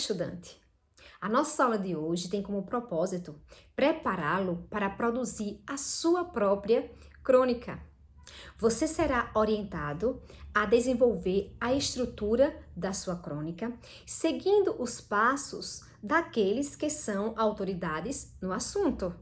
estudante! A nossa aula de hoje tem como propósito prepará-lo para produzir a sua própria crônica. Você será orientado a desenvolver a estrutura da sua crônica, seguindo os passos daqueles que são autoridades no assunto.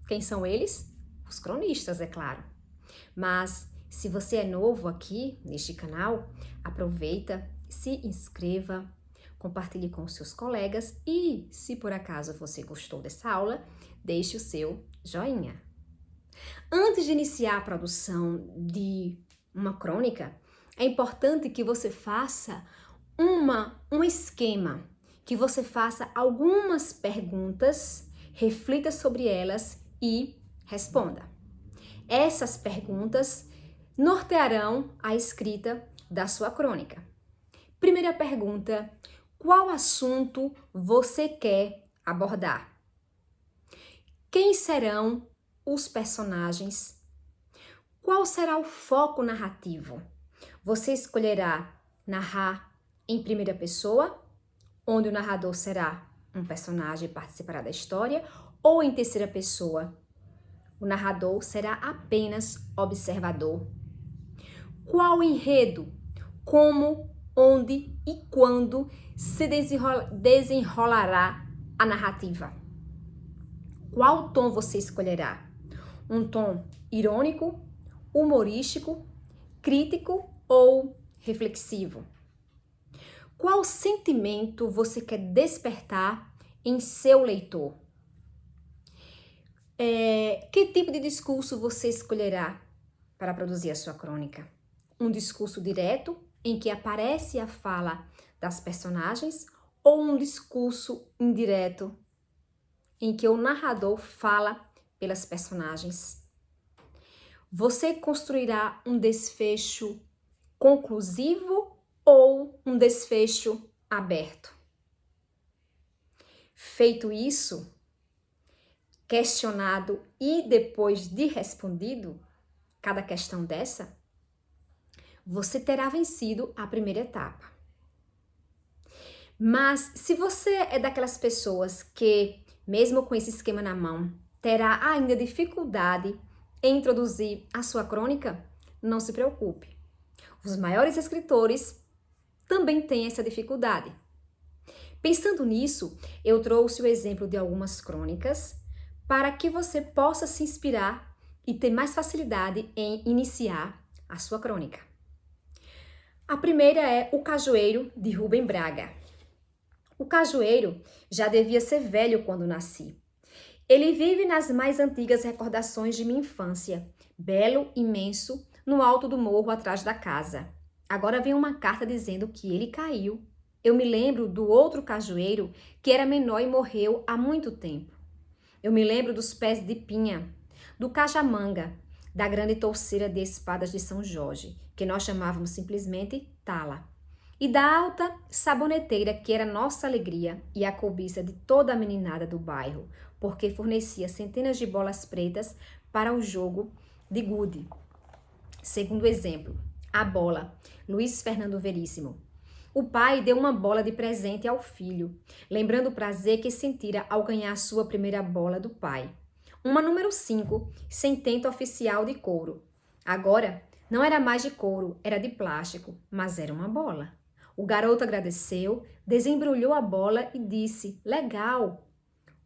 Quem são eles? Os cronistas, é claro. Mas se você é novo aqui neste canal, aproveita, se inscreva, compartilhe com seus colegas e, se por acaso você gostou dessa aula, deixe o seu joinha. Antes de iniciar a produção de uma crônica, é importante que você faça um esquema, que você faça algumas perguntas, reflita sobre elas e responda. Essas perguntas nortearão a escrita da sua crônica. Primeira pergunta: qual assunto você quer abordar? Quem serão os personagens? Qual será o foco narrativo? Você escolherá narrar em primeira pessoa, onde o narrador será um personagem e participará da história, ou em terceira pessoa, o narrador será apenas observador? Qual o enredo? Como, onde e quando se desenrolará a narrativa? Qual tom você escolherá? Um tom irônico, humorístico, crítico ou reflexivo? Qual sentimento você quer despertar em seu leitor? Que tipo de discurso você escolherá para produzir a sua crônica? Um discurso direto, em que aparece a fala das personagens, ou um discurso indireto, em que o narrador fala pelas personagens? Você construirá um desfecho conclusivo ou um desfecho aberto? Feito isso, questionado e depois de respondido cada questão dessa, você terá vencido a primeira etapa. Mas se você é daquelas pessoas que, mesmo com esse esquema na mão, terá ainda dificuldade em introduzir a sua crônica, não se preocupe. Os maiores escritores também têm essa dificuldade. Pensando nisso, eu trouxe o exemplo de algumas crônicas para que você possa se inspirar e ter mais facilidade em iniciar a sua crônica. A primeira é O Cajueiro, de Rubem Braga. O cajueiro já devia ser velho quando nasci. Ele vive nas mais antigas recordações de minha infância, belo, imenso, no alto do morro atrás da casa. Agora vem uma carta dizendo que ele caiu. Eu me lembro do outro cajueiro que era menor e morreu há muito tempo. Eu me lembro dos pés de pinha, do cajamanga, da grande touceira de espadas de São Jorge, que nós chamávamos simplesmente tala, e da alta saboneteira que era nossa alegria e a cobiça de toda a meninada do bairro, porque fornecia centenas de bolas pretas para o jogo de gude. Segundo exemplo, a bola, Luiz Fernando Veríssimo. O pai deu uma bola de presente ao filho, lembrando o prazer que sentira ao ganhar sua primeira bola do pai. Uma número 5, sem tento oficial de couro. Agora, não era mais de couro, era de plástico, mas era uma bola. O garoto agradeceu, desembrulhou a bola e disse: legal!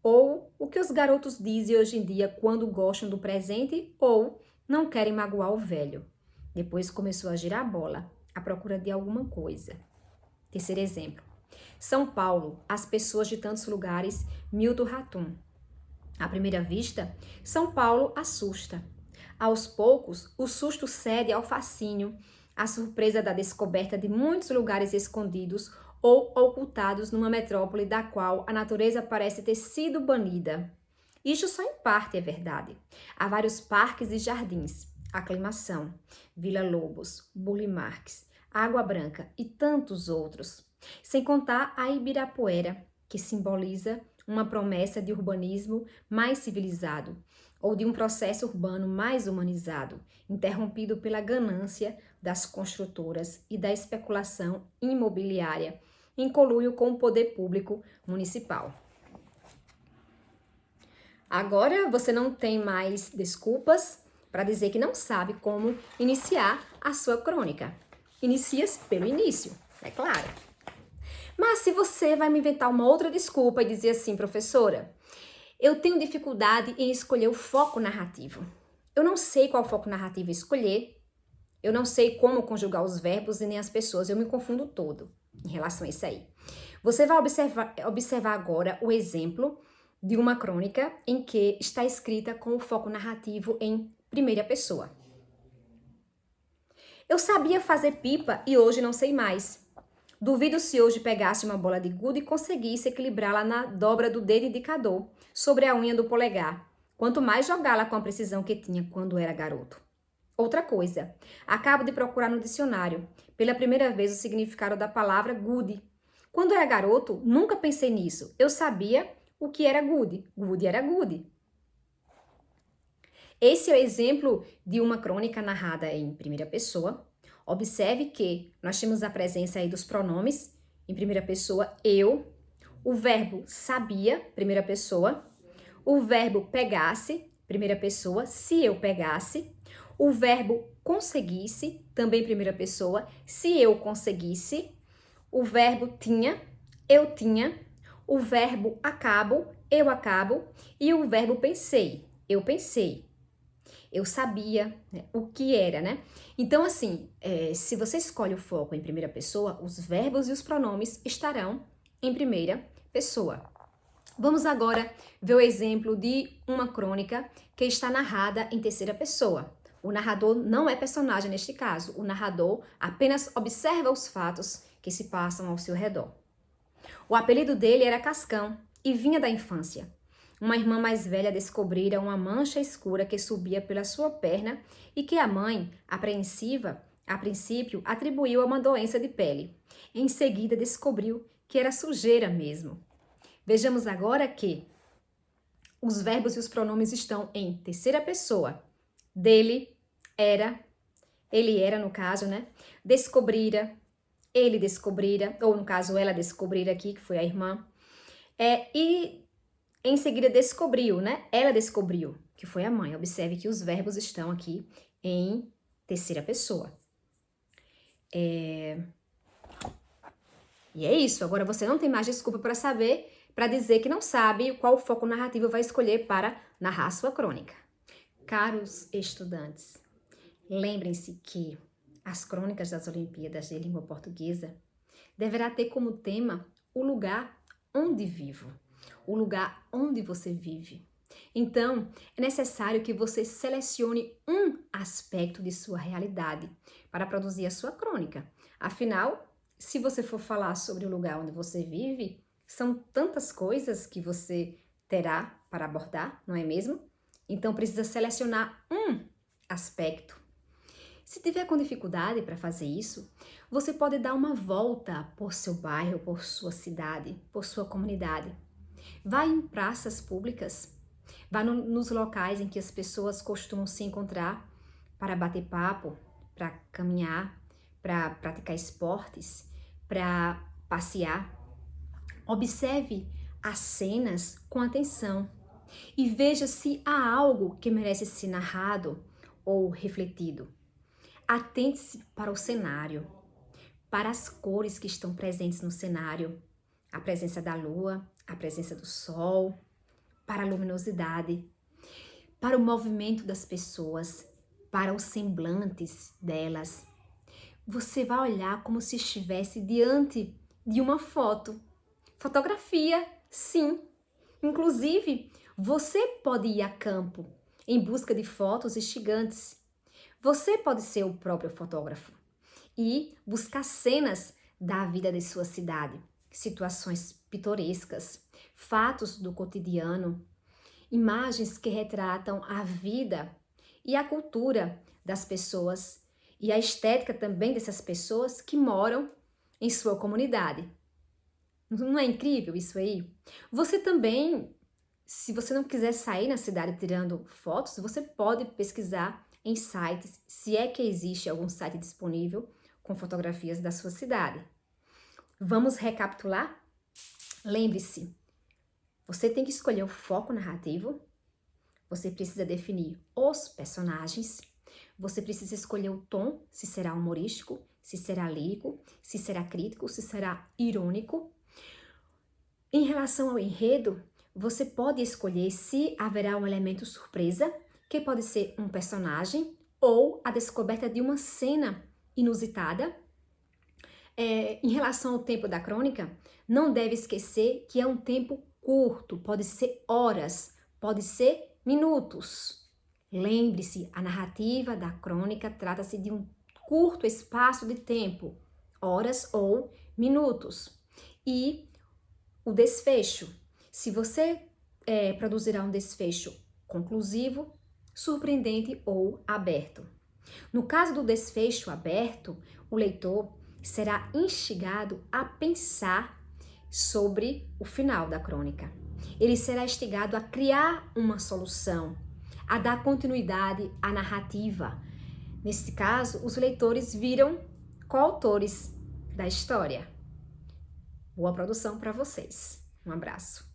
Ou o que os garotos dizem hoje em dia quando gostam do presente ou não querem magoar o velho. Depois começou a girar a bola, à procura de alguma coisa. Terceiro exemplo. São Paulo, as pessoas de tantos lugares, Milton Ratum. À primeira vista, São Paulo assusta. Aos poucos, o susto cede ao fascínio, à surpresa da descoberta de muitos lugares escondidos ou ocultados numa metrópole da qual a natureza parece ter sido banida. Isto só em parte é verdade. Há vários parques e jardins, Aclimação, Vila Lobos, Burle Marx, Água Branca e tantos outros, sem contar a Ibirapuera, que simboliza uma promessa de urbanismo mais civilizado ou de um processo urbano mais humanizado, interrompido pela ganância das construtoras e da especulação imobiliária, em conluio com o poder público municipal. Agora você não tem mais desculpas para dizer que não sabe como iniciar a sua crônica. Inicia-se pelo início, é claro. Mas se você vai me inventar uma outra desculpa e dizer assim, professora, eu tenho dificuldade em escolher o foco narrativo. Eu não sei qual foco narrativo escolher, eu não sei como conjugar os verbos e nem as pessoas, eu me confundo todo em relação a isso aí. Você vai observar agora o exemplo de uma crônica em que está escrita com o foco narrativo em primeira pessoa. Eu sabia fazer pipa e hoje não sei mais. Duvido se hoje pegasse uma bola de gude e conseguisse equilibrá-la na dobra do dedo indicador sobre a unha do polegar, quanto mais jogá-la com a precisão que tinha quando era garoto. Outra coisa, acabo de procurar no dicionário, pela primeira vez, o significado da palavra gude. Quando era garoto, nunca pensei nisso. Eu sabia o que era gude. Gude era gude. Esse é o exemplo de uma crônica narrada em primeira pessoa. Observe que nós temos a presença aí dos pronomes em primeira pessoa, eu, o verbo sabia, primeira pessoa, o verbo pegasse, primeira pessoa, se eu pegasse, o verbo conseguisse, também primeira pessoa, se eu conseguisse, o verbo tinha, eu tinha, o verbo acabo, eu acabo, e o verbo pensei, eu pensei. Eu sabia, né, o que era, né? Então, assim, se você escolhe o foco em primeira pessoa, os verbos e os pronomes estarão em primeira pessoa. Vamos agora ver o exemplo de uma crônica que está narrada em terceira pessoa. O narrador não é personagem neste caso, o narrador apenas observa os fatos que se passam ao seu redor. O apelido dele era Cascão e vinha da infância. Uma irmã mais velha descobrira uma mancha escura que subia pela sua perna e que a mãe, apreensiva, a princípio atribuiu a uma doença de pele. Em seguida descobriu que era sujeira mesmo. Vejamos agora que os verbos e os pronomes estão em terceira pessoa. Dele, era, ele era no caso, né? Descobrira, ele descobrira, ou no caso ela descobrira aqui, que foi a irmã. E em seguida descobriu, né? Ela descobriu, que foi a mãe. Observe que os verbos estão aqui em terceira pessoa. E é isso. Agora você não tem mais desculpa para saber, para dizer que não sabe qual foco narrativo vai escolher para narrar sua crônica. Caros estudantes, lembrem-se que as crônicas das Olimpíadas de Língua Portuguesa deverá ter como tema o lugar onde vivo, o lugar onde você vive. Então, é necessário que você selecione um aspecto de sua realidade para produzir a sua crônica. Afinal, se você for falar sobre o lugar onde você vive, são tantas coisas que você terá para abordar, não é mesmo? Então, precisa selecionar um aspecto. Se tiver com dificuldade para fazer isso, você pode dar uma volta por seu bairro, por sua cidade, por sua comunidade. Vá em praças públicas, vá nos locais em que as pessoas costumam se encontrar para bater papo, para caminhar, para praticar esportes, para passear. Observe as cenas com atenção e veja se há algo que merece ser narrado ou refletido. Atente-se para o cenário, para as cores que estão presentes no cenário, a presença da lua, a presença do sol, para a luminosidade, para o movimento das pessoas, para os semblantes delas. Você vai olhar como se estivesse diante de uma foto. Fotografia, sim. Inclusive, você pode ir a campo em busca de fotos instigantes. Você pode ser o próprio fotógrafo e buscar cenas da vida de sua cidade, situações pitorescas, fatos do cotidiano, imagens que retratam a vida e a cultura das pessoas e a estética também dessas pessoas que moram em sua comunidade. Não é incrível isso aí? Você também, se você não quiser sair na cidade tirando fotos, você pode pesquisar em sites, se é que existe algum site disponível com fotografias da sua cidade. Vamos recapitular? Lembre-se, você tem que escolher o foco narrativo, você precisa definir os personagens, você precisa escolher o tom, se será humorístico, se será lírico, se será crítico, se será irônico. Em relação ao enredo, você pode escolher se haverá um elemento surpresa, que pode ser um personagem ou a descoberta de uma cena inusitada. Em relação ao tempo da crônica, não deve esquecer que é um tempo curto, pode ser horas, pode ser minutos. Lembre-se, a narrativa da crônica trata-se de um curto espaço de tempo, horas ou minutos. E o desfecho, se você produzirá um desfecho conclusivo, surpreendente ou aberto. No caso do desfecho aberto, o leitor será instigado a pensar sobre o final da crônica. Ele será instigado a criar uma solução, a dar continuidade à narrativa. Nesse caso, os leitores viram coautores da história. Boa produção para vocês. Um abraço.